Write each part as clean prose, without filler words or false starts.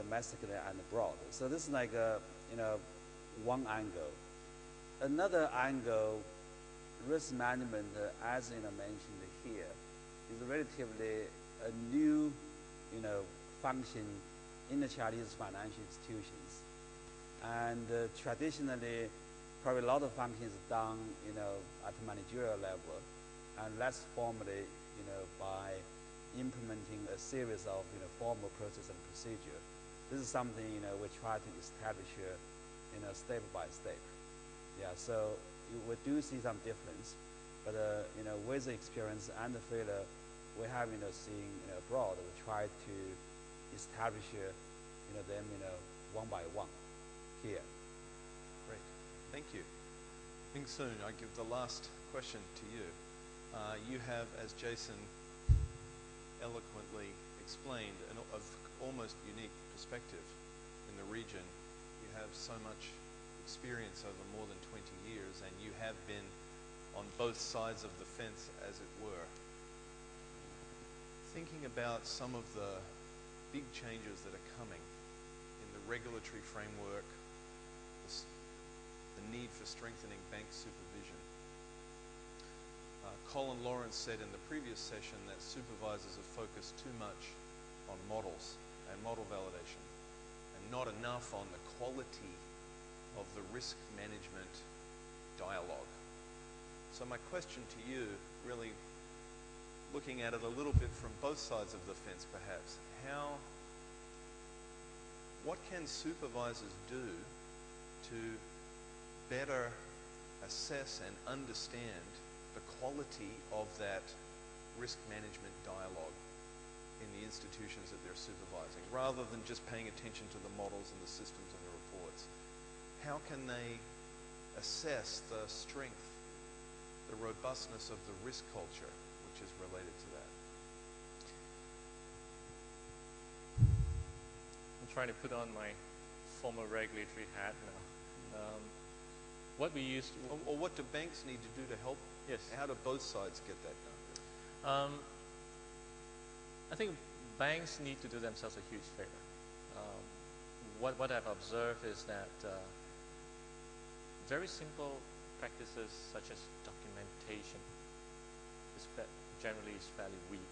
domestically and abroad. So this is like a, one angle. Another angle, risk management, as mentioned here, is relatively a new, function in the Chinese financial institutions. And traditionally, probably a lot of functions done, at managerial level, and less formally, by implementing a series of, formal process and procedure. This is something, we try to establish, step by step. Yeah, so we do see some difference, but with the experience and the failure we have, seen, abroad, we try to establish, them, one by one here. Great, thank you. Ming Soon, I give the last question to you. You have, as Jason eloquently explained, an almost unique perspective in the region. You have so much experience over more than 20 years, and you have been on both sides of the fence, as it were. Thinking about some of the big changes that are coming in the regulatory framework, the need for strengthening bank supervision. Colin Lawrence said in the previous session that supervisors are focused too much on models and model validation, and not enough on the quality of the risk management dialogue. So my question to you, really looking at it a little bit from both sides of the fence perhaps, what can supervisors do to better assess and understand the quality of that risk management dialogue in the institutions that they're supervising, rather than just paying attention to the models and the systems and the reports? How can they assess the strength, the robustness of the risk culture, which is related to that? I'm trying to put on my former regulatory hat now. What we used to, or what do banks need to do to help? Yes. How do both sides get that done? I think banks need to do themselves a huge favor. What I've observed is that very simple practices such as documentation generally is fairly weak.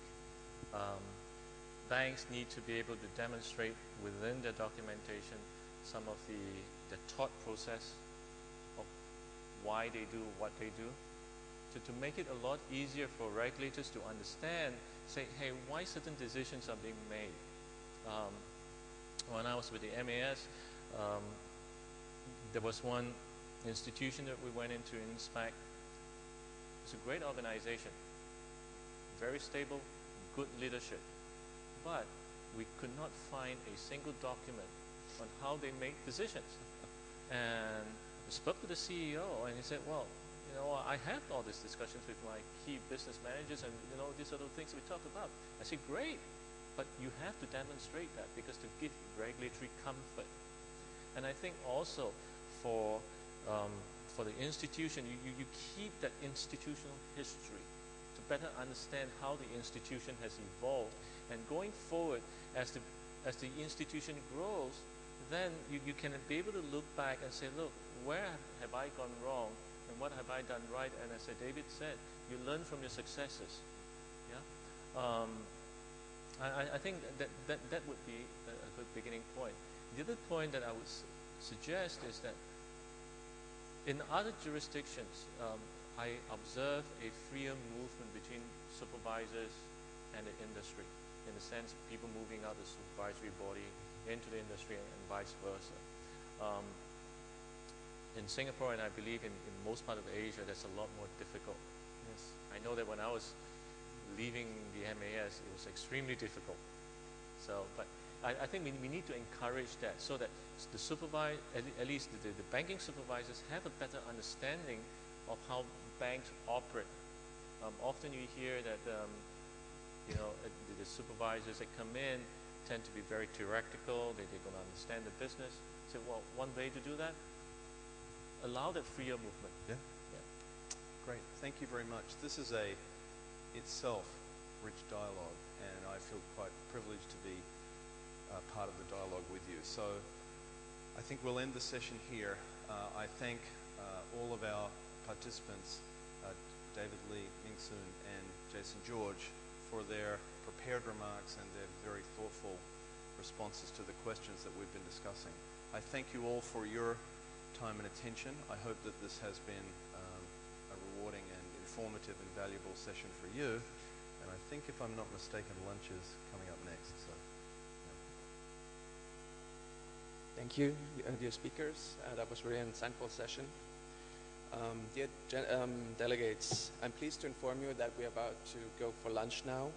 Banks need to be able to demonstrate within their documentation some of the thought process of why they do what they do, to make it a lot easier for regulators to understand, say, hey, why certain decisions are being made. When I was with the MAS, there was one institution that we went in to inspect. It's a great organization, very stable, good leadership, but we could not find a single document on how they make decisions. And I spoke to the CEO, and he said, well, I have all these discussions with my key business managers, and these are the things we talk about. I said, great, but you have to demonstrate that, because to give regulatory comfort. And I think also for the institution, you keep that institutional history to better understand how the institution has evolved. And going forward, as the institution grows, then you can be able to look back and say, look, where have I gone wrong, and what have I done right? And as David said, you learn from your successes. Yeah. I think that would be a good beginning point. The other point that I would suggest is that in other jurisdictions, I observe a freer movement between supervisors and the industry, in the sense of people moving out of the supervisory body into the industry and vice versa. In Singapore, and I believe in most part of Asia, that's a lot more difficult. Yes. I know that when I was leaving the MAS, it was extremely difficult. So, but I think we need to encourage that, so that the at least the banking supervisors have a better understanding of how banks operate. Often you hear that the supervisors that come in tend to be very theoretical. They're going to understand the business. So, well, one way to do that, allow that freer movement. Yeah. Great. Thank you very much. This is itself rich dialogue, and I feel quite privileged to be part of the dialogue with you. So I think we'll end the session here. I thank all of our participants, David Lee, Ming Soon, and Jason George, for their prepared remarks and their very thoughtful responses to the questions that we've been discussing. I thank you all for your time and attention. I hope that this has been a rewarding and informative and valuable session for you. And I think, if I'm not mistaken, lunch is coming up next. So, Thank you, dear speakers. That was really an insightful session. Dear delegates, I'm pleased to inform you that we're about to go for lunch now.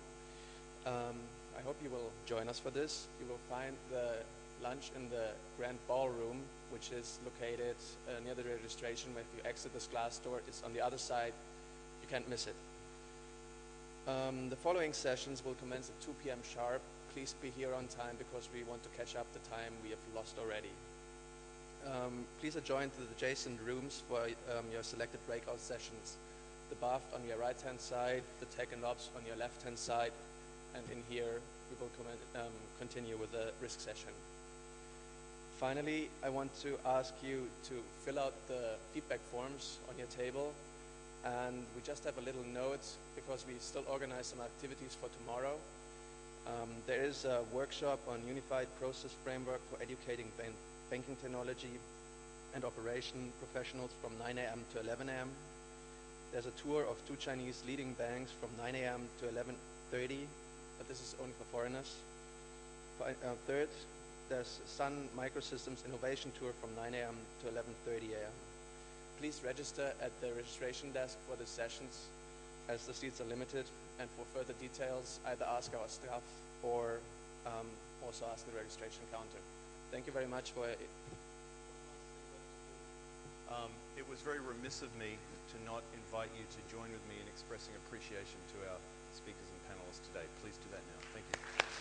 I hope you will join us for this. You will find the lunch in the Grand Ballroom, which is located near the registration. If you exit this glass door, it's on the other side. You can't miss it. The following sessions will commence at 2 p.m. sharp. Please be here on time because we want to catch up the time we have lost already. Please adjourn to the adjacent rooms for your selected breakout sessions. The BAF on your right-hand side, the Tech and Ops on your left-hand side, and in here we will continue with the risk session. Finally, I want to ask you to fill out the feedback forms on your table, and we just have a little note because we still organize some activities for tomorrow. There is a workshop on Unified Process Framework for educating banking technology and operation professionals from 9 a.m. to 11 a.m. There's a tour of 2 Chinese leading banks from 9 a.m. to 11:30, but this is only for foreigners. Third, there's Sun Microsystems Innovation Tour from 9 a.m. to 11:30 a.m. Please register at the registration desk for the sessions, as the seats are limited, and for further details, either ask our staff or also ask the registration counter. Thank you very much for it. It was very remiss of me to not invite you to join with me in expressing appreciation to our speakers and panelists today. Please do that now. Thank you.